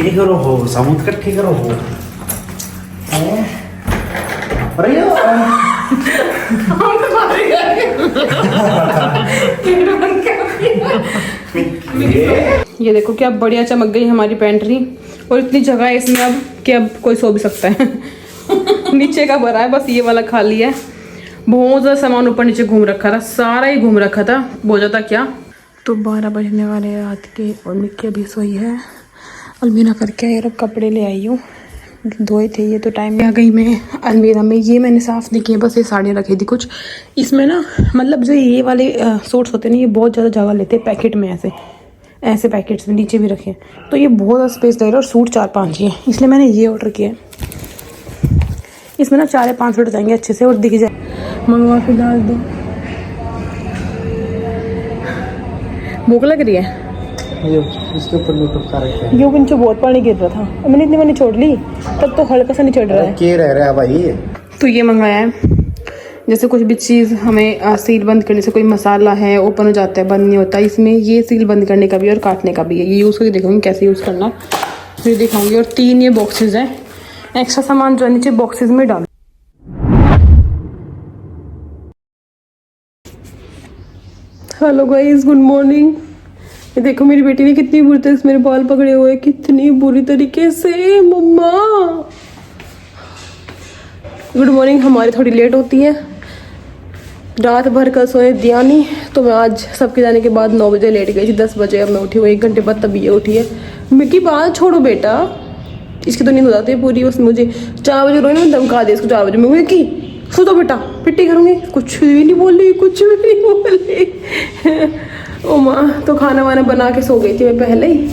ठीक करो हो सामुद कर ठीक करो हो अरे ये देखो क्या बढ़िया चमक गई हमारी पेंट्री और इतनी जगह है इसमें अब कि अब कोई सो भी सकता है। नीचे का भरा है, बस ये वाला खाली है। बहुत ज़्यादा सामान ऊपर नीचे घूम रखा था, सारा ही घूम रखा था, बोझा था क्या। तो 12 बजने वाले रात के और मिक्की अभी सोई है। अलमीरा करके आई और अब कपड़े ले आई हूँ, धोए थे ये तो टाइम आ गई मैं अलमीरा में। ये मैंने साफ़ नहीं किया, बस ये साड़ियाँ रखी थी कुछ इसमें ना, मतलब जो ये वाले सूट्स होते हैं ना, ये बहुत ज़्यादा जगह लेते हैं पैकेट में, ऐसे ऐसे पैकेट्स में नीचे भी रखे, तो ये बहुत ज़्यादा स्पेस ले रहा है और सूट 4-5 ही है, इसलिए मैंने ये ऑर्डर किया है। इसमें ना 4 या 5 सूट जाएंगे अच्छे से और दिख जाए। मंगवा के डाल दो। भूख लग रही है। इसके ऊपर यूट्यूब का रखा है। यूं नीचे बहुत पानी गिर रहा था, मैंने इतनी मैंने छोड़ ली, तब तो हल्का सा नहीं चढ़ रहा है। के रह रहा है भाई। तो ये मंगाया है, जैसे कुछ भी चीज़ हमें सील बंद करने से, कोई मसाला है ओपन हो जाता है, बंद नहीं होता, इसमें ये सील बंद करने का भी और काटने का भी है। ये यूज़ करके दिखाऊंगी कैसे यूज़ करना, फिर दिखाऊंगी। और 3 ये बॉक्सेस हैं, एक्स्ट्रा सामान जो नीचे बॉक्सेस में डाल। Hello guys, good morning. ये देखो मेरी बेटी ने कितनी बुरी तरह से मेरे बाल पकड़े हुए हैं, कितनी बुरी तरीके से। मम्मा गुड मॉर्निंग। हमारी थोड़ी लेट होती है, रात भर का सोए दिया नहीं, तो मैं आज सबके जाने के बाद 9 बजे लेट गई थी। 10 बजे अब मैं उठी हूँ, 1 घंटे बाद तभी ये उठी है। मिक्की बात छोड़ो बेटा, इसकी तो नींद हो जाती है पूरी। उसने मुझे 4 बजे रोई ना, धमका दिया इसको 4 बजे। मैं मिक्की सो दो बेटा, पिट्टी करूँगी। कुछ भी नहीं बोल रही, कुछ भी नहीं बोल रही। ओ माँ, तो खाना वाना बना के सो गई थी मैं, पहले ही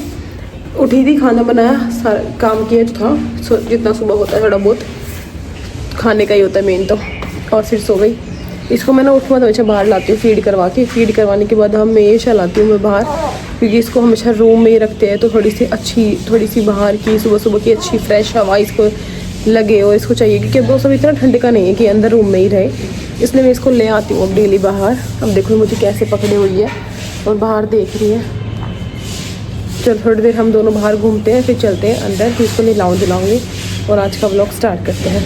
उठी थी, खाना बनाया, सारा काम किया तो था, जितना सुबह होता है थोड़ा बहुत खाने का ही होता है मेन तो, और फिर सो गई। इसको मैं ना उसके बाद हमेशा बाहर लाती हूँ फीड करवा के। फीड करवाने के बाद हमेशा लाती हूँ मैं बाहर, क्योंकि इसको हमेशा रूम में ही रखते हैं, तो थोड़ी सी बाहर की सुबह सुबह की अच्छी फ्रेश हवा इसको लगे और इसको चाहिए, क्योंकि वो सब इतना ठंड का नहीं है कि अंदर रूम में ही रहे, इसलिए मैं इसको ले आती हूँ अब डेली बाहर। अब देखो मुझे कैसे पकड़ी हुई है और बाहर देख रही है। चल थोड़ी देर हम दोनों बाहर घूमते हैं, फिर चलते हैं अंदर, फिर इसको दिलाऊंगी और आज का व्लॉग स्टार्ट करते हैं।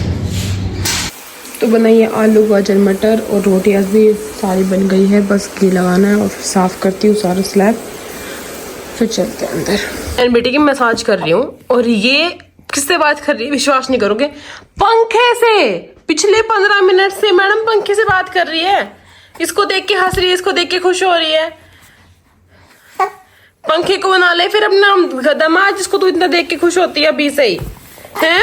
तो बनाइए आलू गाजर मटर और रोटियाँ भी सारी बन गई है, बस घी लगाना है और फिर साफ़ करती हूँ सारा स्लैब, फिर चलते हैं अंदर। मेरी बेटी की मसाज कर रही हूँ और ये किससे बात कर रही है विश्वास नहीं करोगे, पंखे से। पिछले 15 मिनट से मैडम पंखे से बात कर रही है, इसको देख के हंस रही है, इसको देख के खुश हो रही है। पंखे को बना ले फिर अपना दामाद, जिसको तू इतना देख के खुश होती है अभी से ही है।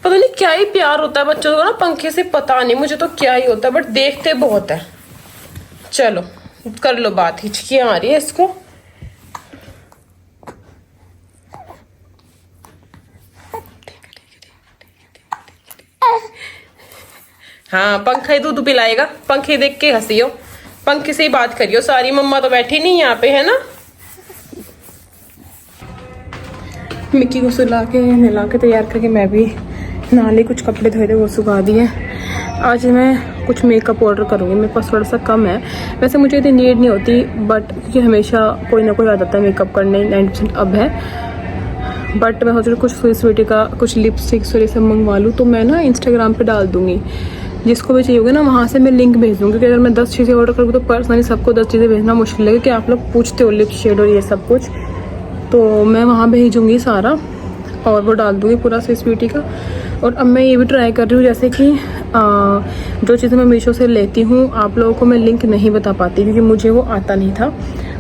पता नहीं क्या ही प्यार होता है बच्चों को ना पंखे से, पता नहीं मुझे तो क्या ही होता है, बट देखते बहुत है। चलो कर लो बात, हिचकियां आ रही है इसको। हाँ पंखा ही दूध पिलाएगा, पंखे देख के हंसी हो, पंखे से ही बात करियो सारी। मम्मा तो बैठी नहीं यहाँ पे, है ना। मिक्की को सुला के नहला के तैयार करके मैं भी नहा ली, कुछ कपड़े धोए थे वो सुखा दिए। आज मैं कुछ मेकअप ऑर्डर करूँगी, मेरे पास थोड़ा सा कम है, वैसे मुझे इतनी नीड नहीं होती, बट क्योंकि हमेशा कोई ना कोई आ जाता है मेकअप करने, 90% अब है। बट मैं सोच रही हूँ कुछ सुई स्वीटी का कुछ लिपस्टिक्स और ये सब मंगवा लूँ, तो मैं ना इंस्टाग्राम पे डाल दूँगी, जिसको भी चाहिए होगा ना वहाँ से मैं लिंक भेज दूँगी। क्योंकि अगर मैं 10 चीज़ें ऑर्डर करूँगी तो पर्सनली सबको 10 चीज़ें भेजना मुश्किल है, क्योंकि आप लोग पूछते हो लिप शेड और ये सब कुछ, तो मैं वहाँ भेजूँगी सारा और वो डाल दूँगी पूरा सुई स्वीटी का। और अब मैं ये भी ट्राई कर रही हूँ, जैसे कि जो चीज़ें मैं मीशो से लेती हूँ आप लोगों को मैं लिंक नहीं बता पाती, क्योंकि मुझे वो आता नहीं था,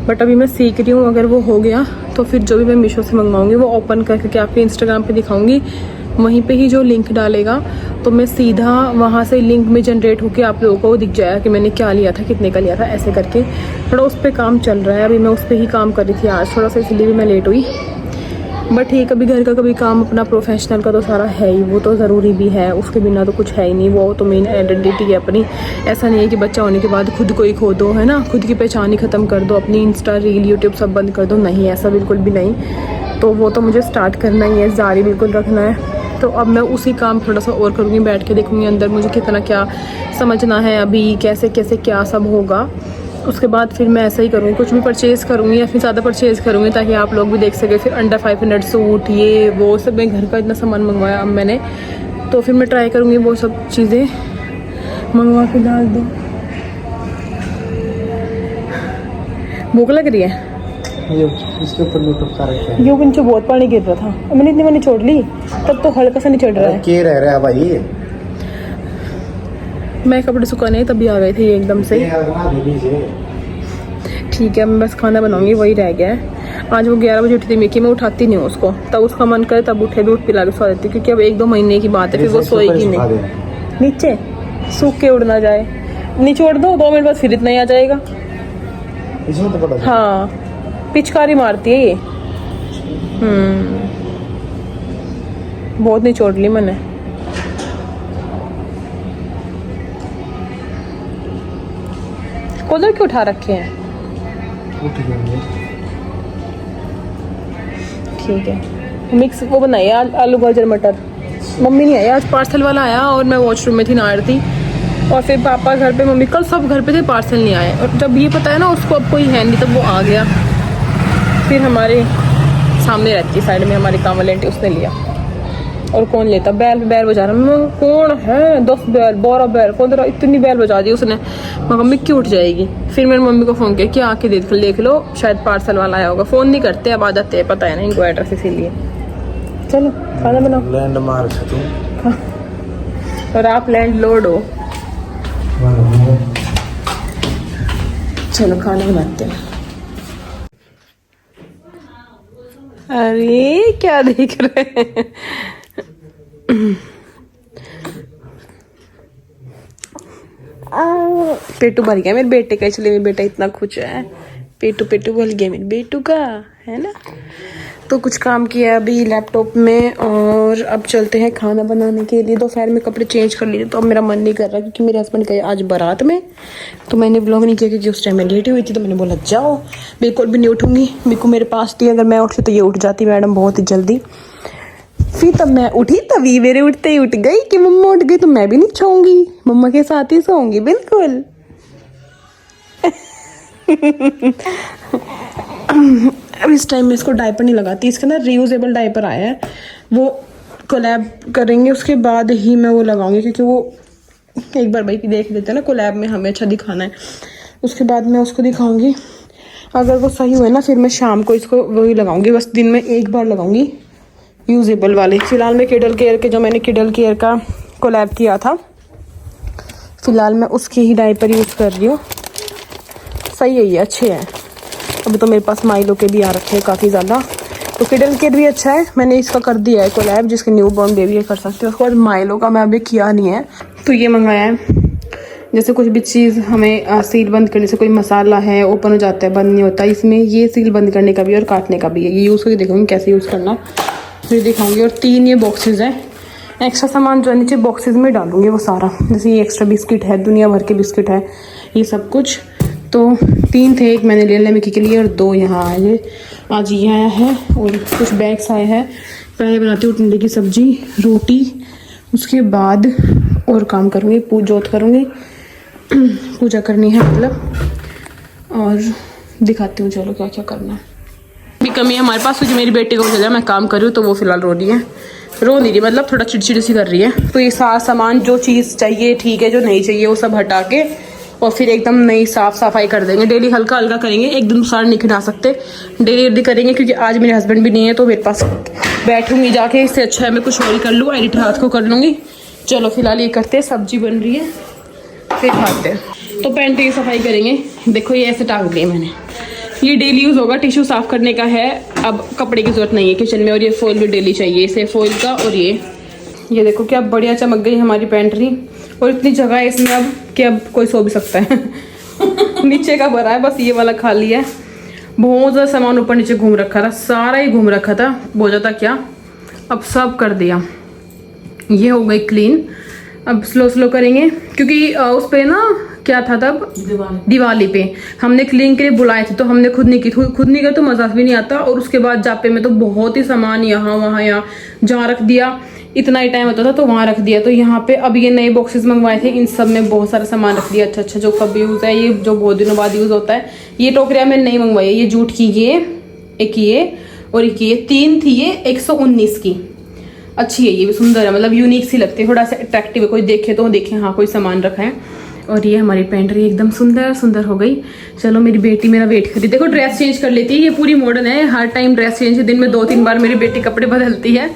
बट अभी मैं सीख रही हूँ। अगर वो हो गया तो फिर जो भी मैं मीशो से मंगवाऊँगी वो ओपन करके आपके इंस्टाग्राम पे दिखाऊँगी, वहीं पे ही जो लिंक डालेगा तो मैं सीधा वहाँ से लिंक में जनरेट होकर आप लोगों को दिख जाएगा कि मैंने क्या लिया था, कितने का लिया था, ऐसे करके। थोड़ा उस पर काम चल रहा है, अभी मैं उस पर ही काम कर रही थी आज थोड़ा सा, इसलिए भी मैं लेट हुई। बट ठीक, कभी घर का कभी काम अपना प्रोफेशनल का तो सारा है ही, वो तो ज़रूरी भी है, उसके बिना तो कुछ है ही नहीं, वो तो मेन आइडेंटिटी है अपनी। ऐसा नहीं है कि बच्चा होने के बाद खुद को ही खो दो, है ना, खुद की पहचान ही ख़त्म कर दो, अपनी इंस्टा रील यूट्यूब सब बंद कर दो, नहीं ऐसा बिल्कुल भी नहीं। तो वो तो मुझे स्टार्ट करना ही है, जारी बिल्कुल रखना है। तो अब मैं उसी काम थोड़ा सा और करूँगी, बैठ के देखूँगी अंदर मुझे कितना क्या समझना है, अभी कैसे कैसे क्या सब होगा, उसके बाद फिर मैं ऐसा ही करूँगी, कुछ भी परचेज़ करूँगी या फिर ज़्यादा परचेज़ करूँगी ताकि आप लोग भी देख सकें। फिर अंडर 500 सूट ये वो सब, मैं घर का इतना सामान मंगवाया अब मैंने, तो फिर मैं ट्राई करूँगी वो सब चीज़ें मंगवा के डाल दूँ। भूख लग रही है। ये इसके ऊपर यूट्यूब का रखा है। यूँ नीचे बहुत पानी गिर रहा था, मैंने इतनी पानी छोड़ ली तब तो हल्का सा नहीं चढ़ रहा है। के रह रहा है भाई। मैं कपड़े सुखाने तभी आ गए थे ये एकदम से। ठीक है, मैं बस खाना बनाऊंगी, वही रह गया है। आज वो 11 बजे उठी थी मिकी, मैं उठाती नहीं हूँ उसको, तब उसका मन करे तब उठे, दूध पिला के सो देती, क्योंकि अब 1-2 महीने की बात है, फिर वो सोएगी नहीं। नीचे सूख के उड़ ना जाए, नीचे उड़ दो 2 मिनट बाद फिर इतना ही आ जाएगा। इसमें तो पता हाँ, पिचकारी मारती है ये। बहुत निचोड़ ली मैंने। कूलर क्यों उठा रखे हैं? ठीक है, मिक्स वो बनाइए आलू गाजर मटर। मम्मी नहीं आई आज, पार्सल वाला आया और मैं वॉशरूम में थी, नहा रही थी, और फिर पापा घर पे, मम्मी कल सब घर पे थे, पार्सल नहीं आए। और जब ये पता है ना उसको अब कोई है नहीं, तब वो आ गया। फिर हमारे सामने रहती है साइड में हमारी कामल आंटी, उसने लिया। और कौन लेता, बैल बैल बजा रहा। मैं कौन है, 10 बैल 12 बैल, कौन तरह इतनी बैल बजा दी उसने। मम्मी क्यों उठ जाएगी। फिर मैंने मम्मी को फ़ोन किया कि आके देख लो, शायद पार्सल वाला आया होगा। फ़ोन नहीं करते, अब आ जाते हैं, पता है ना इनको एड्रेस, इसीलिए। चलो खाना बनाओ। लैंड मार्क तुम और आप लैंड लोड हो। चलो खाना बनाते हैं। अरे क्या देख रहे हैं। पेटू भर गया मेरे बेटे का, इसलिए मेरा बेटा इतना खुश है। पेटू पेटू भर गया मेरे बेटू का, है ना। तो कुछ काम किया अभी लैपटॉप में, और अब चलते हैं खाना बनाने के लिए। दोपहर में कपड़े चेंज कर लिए, तो अब मेरा मन नहीं कर रहा, क्योंकि मेरे हस्बैंड गए आज बारात में। तो मैंने व्लॉग नहीं किया क्योंकि उस टाइम मैं लेटी हुई थी, तो मैंने बोला जाओ, बिल्कुल भी नहीं उठूंगी। बिल्कुल मेरे पास थी, अगर मैं उठती तो ये उठ जाती मैडम बहुत ही जल्दी। फिर तब मैं उठी, तभी मेरे उठते ही उठ गई कि मम्मा उठ गई तो मैं भी नहीं सोऊंगी, मम्मा के साथ ही सोऊंगी बिल्कुल। अब इस टाइम में इसको डायपर नहीं लगाती, इसके अंदर रीयूजेबल डायपर आया है, वो कोलैब करेंगे उसके बाद ही मैं वो लगाऊंगी, क्योंकि वो एक बार भाई देख लेते हैं ना, कोलैब में हमें अच्छा दिखाना है, उसके बाद मैं उसको दिखाऊंगी। अगर वो सही हुए ना, फिर मैं शाम को इसको वही लगाऊंगी, बस दिन में एक बार लगाऊंगी यूजेबल वाले। फिलहाल मैं किडल केयर के, जो मैंने किडल केयर का कोलैब किया था, फिलहाल मैं उसके ही डायपर यूज़ कर रही हूँ। सही है ये, अच्छे हैं। अभी तो मेरे पास माइलो के भी आ रखे हैं काफ़ी ज़्यादा, तो किडल केयर भी अच्छा है। मैंने इसका कर दिया है कोलैब, जिसके न्यू बॉर्न बेबी कर सकते हैं। उसके बाद माइलो का मैं अभी किया नहीं है, तो ये मंगाया है। जैसे कुछ भी चीज़ हमें सील बंद करने से, कोई मसाला है ओपन हो जाता है, बंद नहीं होता, इसमें ये सील बंद करने का भी और काटने का भी है। ये यूज़ करके देखूँगी कैसे यूज़ करना, फिर दिखाऊंगी। और 3 ये बॉक्सेस हैं, एक्स्ट्रा सामान जो है नीचे बॉक्सेस में डालूंगी वो सारा। जैसे ये एक्स्ट्रा बिस्किट है, दुनिया भर के बिस्किट है, ये सब कुछ। तो 3 थे, एक मैंने ले लिया मिकी के लिए और 2 यहाँ आए, आज ये आया है, और कुछ बैग्स आए हैं। पहले बनाती हूँ टिंडे की सब्जी, रोटी, उसके बाद और काम करूँगी, जोत करूँगी, पूजा करनी है मतलब, और दिखाती हूँ चलो क्या क्या करना है। भी कमी है हमारे पास, क्योंकि मेरी बेटी को चला मैं काम कर रही हूँ, तो वो फिलहाल रो रही है, रो नहीं रही मतलब थोड़ा चिड़चिड़ी सी कर रही है। तो ये सारा सामान जो चीज़ चाहिए ठीक है, जो नहीं चाहिए वो सब हटा के, और फिर एकदम नई साफ सफाई कर देंगे। डेली हल्का हल्का करेंगे, एक दिन सारा नहीं खिला सकते, डेली करेंगे, क्योंकि आज मेरे हस्बैंड भी नहीं है, तो मेरे पास बैठूंगी जाके, इससे अच्छा है मैं कुछ और ही कर लूँ, एडिट रात को कर लूँगी। चलो फिलहाल ये करते हैं, सब्जी बन रही है, फिर खाते हैं। तो पेंट की सफाई करेंगे। देखो ये ऐसे टांग दिए मैंने, ये डेली यूज़ होगा, टिश्यू साफ़ करने का है, अब कपड़े की ज़रूरत नहीं है किचन में। और ये फॉइल भी डेली चाहिए, इसे फॉइल का। और ये देखो क्या बढ़िया चमक गई हमारी पेंट्री, और इतनी जगह है इसमें अब कि अब कोई सो भी सकता है। नीचे का भरा है, बस ये वाला खाली है। बहुत ज़्यादा सामान ऊपर नीचे घूम रखा था, सारा ही घूम रखा था, बहुत ज़्यादा क्या, अब सब कर दिया। ये हो गई क्लीन, अब स्लो स्लो करेंगे, क्योंकि उस पर ना क्या था तब दिवाली पे हमने क्लीन के लिए बुलाए थे, तो हमने खुद नहीं की, खुद नहीं कर तो मजा भी नहीं आता। और उसके बाद जापे में तो बहुत ही सामान यहाँ वहाँ यहाँ जहाँ रख दिया इतना ही टाइम होता था तो वहाँ रख दिया। तो यहाँ पे अब ये नए बॉक्सेस मंगवाए थे, इन सब में बहुत सारा सामान रख दिया। अच्छा अच्छा, जो कब यूज़ है, ये जो बहुत दिनों बाद यूज़ होता है। ये टोकरियाँ मैंने नहीं मंगवाई है, ये जूट की, ये एक ये और एक ये, 3 थी ये 119 की। अच्छी है ये भी, सुंदर है, मतलब यूनिक सी लगती है, थोड़ा सा अट्रैक्टिव है, कोई देखे तो देखे हाँ कोई सामान रखा है। और ये हमारी पेंट्री एकदम सुंदर सुंदर हो गई। चलो मेरी बेटी मेरा वेट कर रही, देखो ड्रेस चेंज कर लेती है, ये पूरी मॉडर्न है, हर टाइम ड्रेस चेंज, दिन में 2-3 बार मेरी बेटी कपड़े बदलती है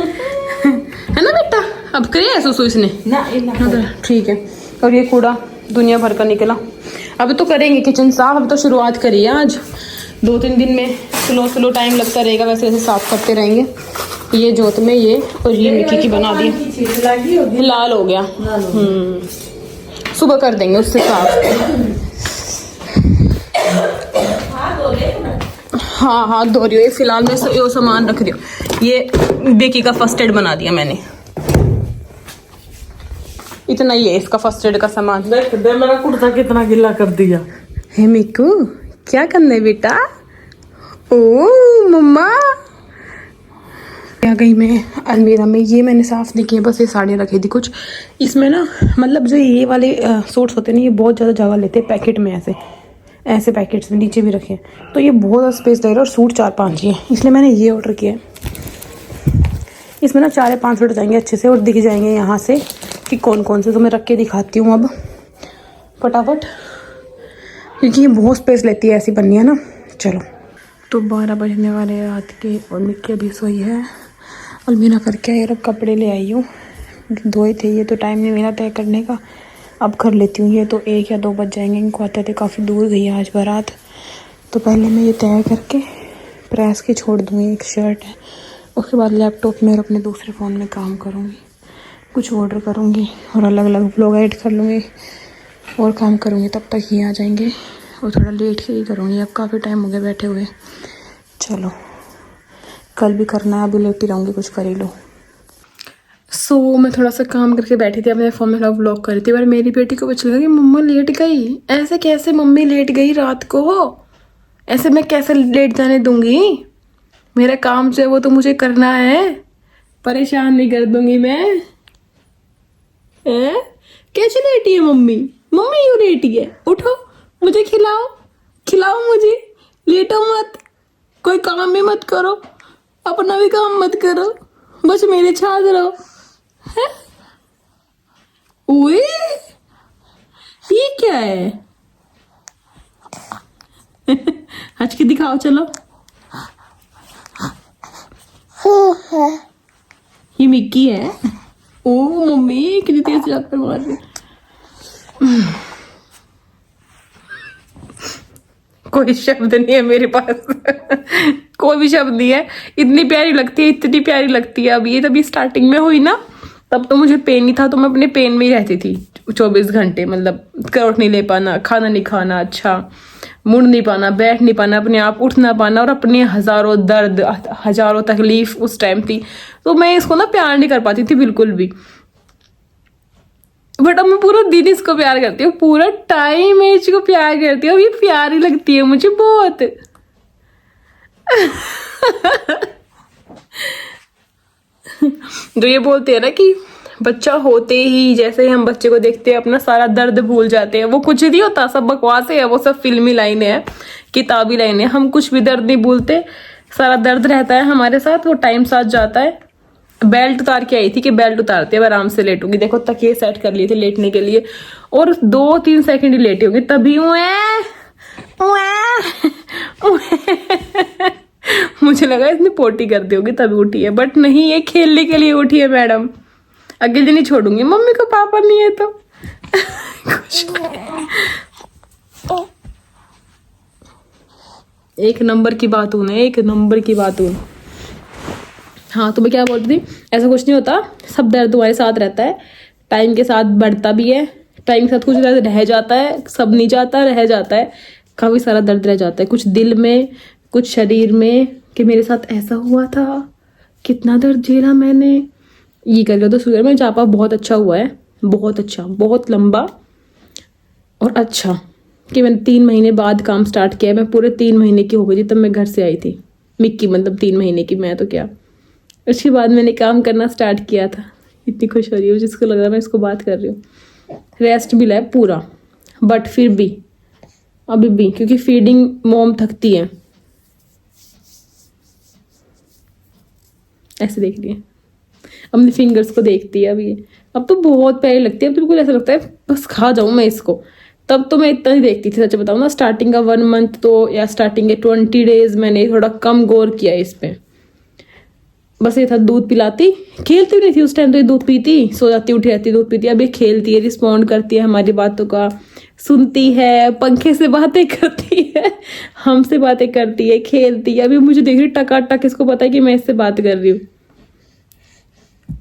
है ना बेटा? अब करे सुसु इसने ना, ठीक है। और ये कूड़ा दुनिया भर का निकला, अब तो करेंगे किचन साफ, अब तो शुरुआत करी है आज, 2-3 दिन में स्लो टाइम लगता रहेगा, वैसे वैसे साफ करते रहेंगे। ये जोत में ये, और ये मिट्टी की बना दी, लाल हो गया। सुबह कर देंगे उससे साफ। हाँ हाथ धो रही हो, फिलहाल मैं ये सामान रख रही हूँ। ये बेकी का फर्स्ट एड बना दिया मैंने, इतना ही है इसका फर्स्ट एड का सामान। देख दे, मेरा कुर्ता कितना गिला कर दिया। हे मिकू क्या करना है बेटा? ओ मम्मा आ गई मैं अलमीरा में। ये मैंने साफ नहीं किया, बस ये साड़ियाँ रखी थी कुछ इसमें ना, मतलब जो ये वाले सूट्स होते हैं ना, ये बहुत ज़्यादा जगह लेते हैं पैकेट में, ऐसे पैकेट्स में नीचे भी रखे हैं, तो ये बहुत ज़्यादा स्पेस ले रहा है, और सूट 4-5 ही है, इसलिए मैंने ये ऑर्डर किया है। इसमें ना 4 या 5 सूट जाएंगे अच्छे से, और दिख जाएंगे यहाँ से कि कौन कौन से, तो मैं रख के दिखाती हूँ अब फटाफट, क्योंकि ये बहुत स्पेस लेती है ऐसी पन्नियाँ ना। चलो तो 12 बजने वाले रात के, और मिक्की अभी सोई है। अलमीरा करके यार अब कपड़े ले आई हूँ, धोए थे ये, तो टाइम नहीं मिला तय करने का, अब कर लेती हूँ। ये तो 1 या 2 बज जाएंगे, इनको आते थे, काफ़ी दूर गई है आज बारात, तो पहले मैं ये तय करके प्रेस के छोड़ दूँगी। एक शर्ट है, उसके बाद लैपटॉप में और अपने दूसरे फ़ोन में काम करूँगी, कुछ ऑर्डर करूँगी और अलग अलग ब्लॉग एडिट कर लूँगी और काम करूँगी, तब तक ये आ जाएंगे, और थोड़ा लेट ही करूँगी, अब काफ़ी टाइम हो गया बैठे हुए। चलो कल भी करना है, अभी लेट ही रहूँगी, कुछ कर ही लो। मैं थोड़ा सा काम करके बैठी थी, अपने फ़ोन में व्लॉग कर रही थी, पर मेरी बेटी को पता लगा कि मम्मा लेट गई। ऐसे कैसे मम्मी लेट गई रात को? ऐसे मैं कैसे लेट जाने दूंगी? मेरा काम जो है वो तो मुझे करना है, परेशान नहीं कर दूंगी मैं। कैसे लेटी है मम्मी? मम्मी क्यों लेटी है? उठो, मुझे खिलाओ मुझे, लेटो मत, कोई काम भी मत करो, अपना भी काम मत करो, बस मेरे छाछ रहो है? ओए ये क्या है? हंस के दिखाओ, चलो। ये मिक्की है। ओ मम्मी कितनी तेज चलाकर मार रही। कोई शब्द नहीं है मेरे पास कोई भी शब्द नहीं है, इतनी प्यारी लगती है, इतनी प्यारी लगती है। अब ये तभी स्टार्टिंग में हुई ना, तब तो मुझे पेन ही था, तो मैं अपने पेन में ही रहती थी 24 घंटे, मतलब करवट नहीं ले पाना, खाना नहीं खाना, अच्छा मुड़ नहीं पाना, बैठ नहीं पाना, अपने आप उठ ना पाना, और अपने हजारों दर्द, हजारों तकलीफ उस टाइम थी, तो मैं इसको ना प्यार नहीं कर पाती थी बिल्कुल भी। बट अब मैं पूरा दिन इसको प्यार करती हूँ, पूरा टाइम मैं इसको प्यार करती हूँ, ये प्यारी लगती है मुझे बहुत जो ये बोलते हैं ना कि बच्चा होते ही जैसे ही हम बच्चे को देखते हैं अपना सारा दर्द भूल जाते हैं, वो कुछ नहीं होता, सब बकवास है, वो सब फिल्मी लाइनें हैं, किताबी लाइनें। हम कुछ भी दर्द नहीं भूलते, सारा दर्द रहता है हमारे साथ, वो टाइम साथ जाता है। बेल्ट उतार के आई थी कि बेल्ट उतारते अब आराम से लेटूंगी, देखो तकिए सेट कर लिए थे लेटने के लिए, और 2-3 सेकंड ही लेटी होंगी तभी मुझे लगा इसने पोटी कर दी होगी तभी उठी है, बट नहीं, ये खेलने के लिए उठी है मैडम। अगले दिन ही छोड़ूंगी, मम्मी को पापा नहीं है तो एक नंबर की बात हूं, एक नंबर की बात हूं। हाँ तो मैं क्या बोलती थी, ऐसा कुछ नहीं होता, सब दर्द तुम्हारे साथ रहता है, टाइम के साथ बढ़ता भी है, टाइम के साथ कुछ दर्द रह जाता है, सब नहीं जाता, रह जाता है, काफ़ी सारा दर्द रह जाता है, कुछ दिल में, कुछ शरीर में, कि मेरे साथ ऐसा हुआ था, कितना दर्द झेला मैंने, ये करके। तो शुगर में चापा बहुत अच्छा हुआ है, बहुत अच्छा, बहुत लंबा और अच्छा, कि मैंने 3 महीने बाद काम स्टार्ट किया। मैं पूरे 3 महीने की हो गई थी तब मैं घर से आई थी, मिक्की मतलब 3 महीने की, मैं तो क्या। उसके बाद मैंने काम करना स्टार्ट किया था, इतनी खुश हो रही हूँ, जिसको लग रहा है मैं इसको बात कर रही हूँ। रेस्ट भी लाए पूरा, बट फिर भी अभी भी, क्योंकि फीडिंग मॉम थकती है। ऐसे देख रही है, अपने फिंगर्स को देखती है अभी। अब तो बहुत प्यारी लगती है, अब तो बिल्कुल ऐसा लगता है बस खा जाऊं मैं इसको। तब तो मैं इतना ही देखती थी, सच बताऊं ना, स्टार्टिंग का 1 मंथ तो, या स्टार्टिंग के 20 डेज मैंने थोड़ा कम गौर किया इस पे। बस ये था, दूध पिलाती, खेलती भी नहीं थी उस टाइम तो। ये दूध पीती, सो जाती, उठी रहती, दूध पीती। अब ये खेलती है, रिस्पॉन्ड करती है हमारी बातों का, सुनती है, पंखे से बातें करती है, हमसे बातें करती है, खेलती है। अभी मुझे देख रही टकाटक, इसको पता है कि मैं इससे बात कर रही हूँ।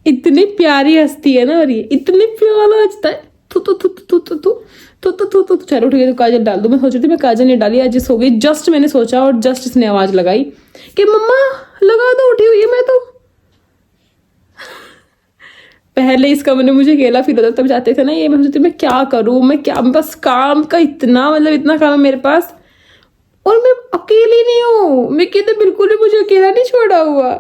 इतनी प्यारी हंसती है ना, और ये इतनी प्यारा हंसता है। तू तू तू तू तू तू तू तू तू तू तू। चलो ठीक है, तो काजल डाल दो। मैं सोच रही थी मैं काजल नहीं डाली, आज सो गई। जस्ट मैंने सोचा और जस्ट इसने आवाज लगाई कि मम्मा लगा दो, उठी हुई है मैं तो। पहले इस कमरे में मुझे अकेला फील होता, तब जाते थे ना ये, मैं सोचती मैं क्या करूं, मैं क्या, बस काम का इतना, मतलब इतना काम है मेरे पास, और मैं अकेली नहीं हूं। मैं कहते बिल्कुल भी मुझे अकेला नहीं छोड़ा हुआ।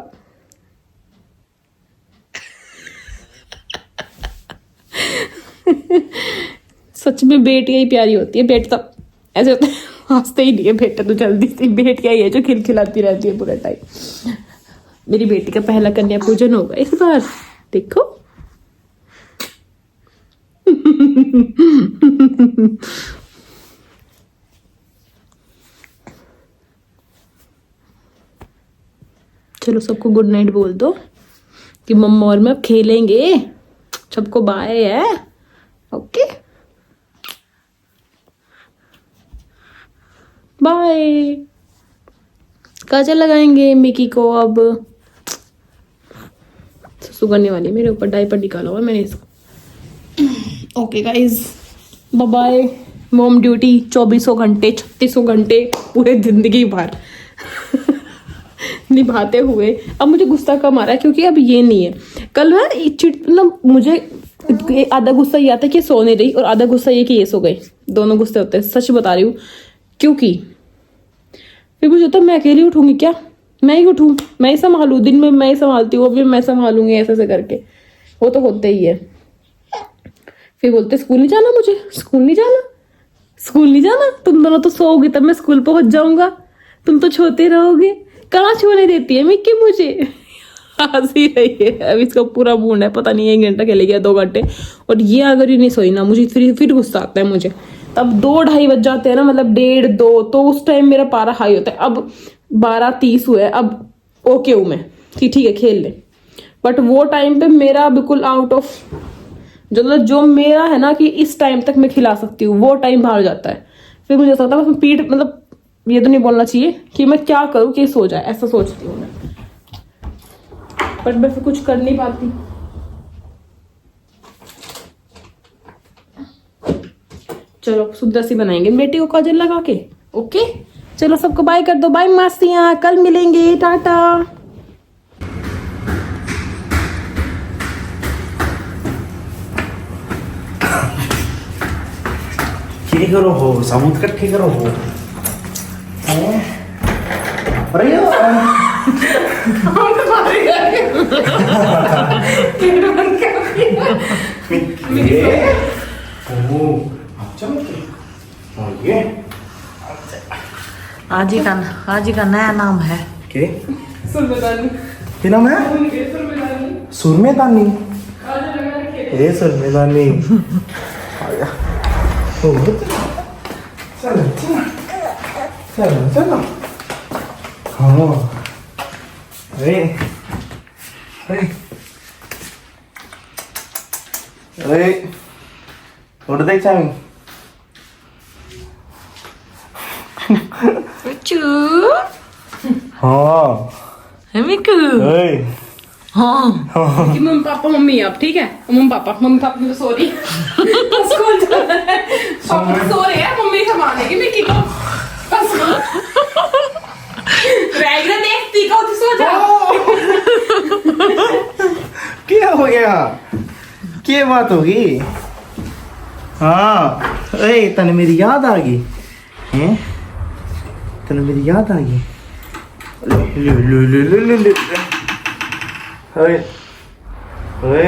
सच में बेटियां ही प्यारी होती है। बेटा तो ऐसे होता है, हंसते ही नहीं है बेटा तो जल्दी से। बेटियां ही है जो खिलखिलाती रहती है पूरा टाइम। मेरी बेटी का पहला कन्या पूजन होगा इस बार, देखो। चलो सबको गुड नाइट बोल दो कि मम्मा और मैं अब खेलेंगे। सबको बाय है, ओके बाय। काजल लगाएंगे मिकी को अब। सुगरने वाली मेरे ऊपर, डायपर निकाला हुआ मैंने इसको। Okay guys, bye bye. Mom duty 2400 घंटे, 3600 घंटे पूरे जिंदगी भर निभाते हुए। अब मुझे गुस्सा कम आ रहा है, क्योंकि अब ये नहीं है। कल ना मतलब मुझे आधा गुस्सा ये आता है कि सो नहीं रही, और आधा गुस्सा ये कि ये सो गई। दोनों गुस्से होते हैं, सच बता रही हूँ। क्योंकि फिर मुझे होता मैं अकेली उठूंगी क्या, मैं ही उठूं, मैं ही संभालू, दिन में मैं ही संभालती हूँ, अभी मैं संभालूंगी, ऐसे ऐसे करके। वो तो होते ही है। फिर बोलते स्कूल नहीं जाना, मुझे स्कूल नहीं जाना, स्कूल नहीं जाना। तुम दोनों तो सोओगे तब मैं स्कूल पहुंच जाऊंगा, तुम तो छोते रहोगे। कहाँ छोने देती है मिक्की मुझे। हंसी रही है। अब इसका पूरा मूड है, पता नहीं 1 घंटा खेलेगी या 2 घंटे। और ये अगर ये नहीं सोई ना, मुझे फिर गुस्सा आता है मुझे। तब 2-2:30 बज जाते हैं ना, मतलब 1:30-2, तो उस टाइम मेरा पारा हाई होता है। अब 12:30 हुआ है, अब ओके हूँ मैं कि ठीक है खेल ले। बट वो टाइम पे मेरा बिल्कुल आउट ऑफ, जो मेरा है ना कि इस टाइम तक मैं खिला सकती हूँ, वो टाइम बाहर जाता है। फिर मुझे ऐसा लगता है बस पीठ, मतलब ये तो नहीं बोलना चाहिए कि मैं क्या करूँ कि सो जाए, ऐसा सोचती हूँ मैं। बट मैं फिर कुछ कर नहीं पाती। चलो सुंदर सी बनाएंगे बेटी को काजल लगा के। ओके चलो सबको बाय कर दो। बाय मासियां, कल मिलेंगे, टाटा। ठीक करो हो, साबुत कर ठीक करो हो। अरे आज ही का नया नाम है के सुरमेदानी। क्या नाम है? सुरमेदानी। ए सुरमेदानी। चलो चलो चलो। हाँ अरे अरे अरे उठ देख चामी। हाँ हाँ कि मम्मी पापा मम्मी अब ठीक है, मम्मी पापा मुझे सॉरी स्कूल जाना है, पापा सो रहे हैं, मम्मी संभालेगी मिक्की को। रैगना देखती को तो सो जा। क्या हो गया? क्या बात होगी? हाँ अरे तने मेरी याद आ गई हैं? तने मेरी याद आ गई? ले ले ले ले ले ले ले। ओए ओए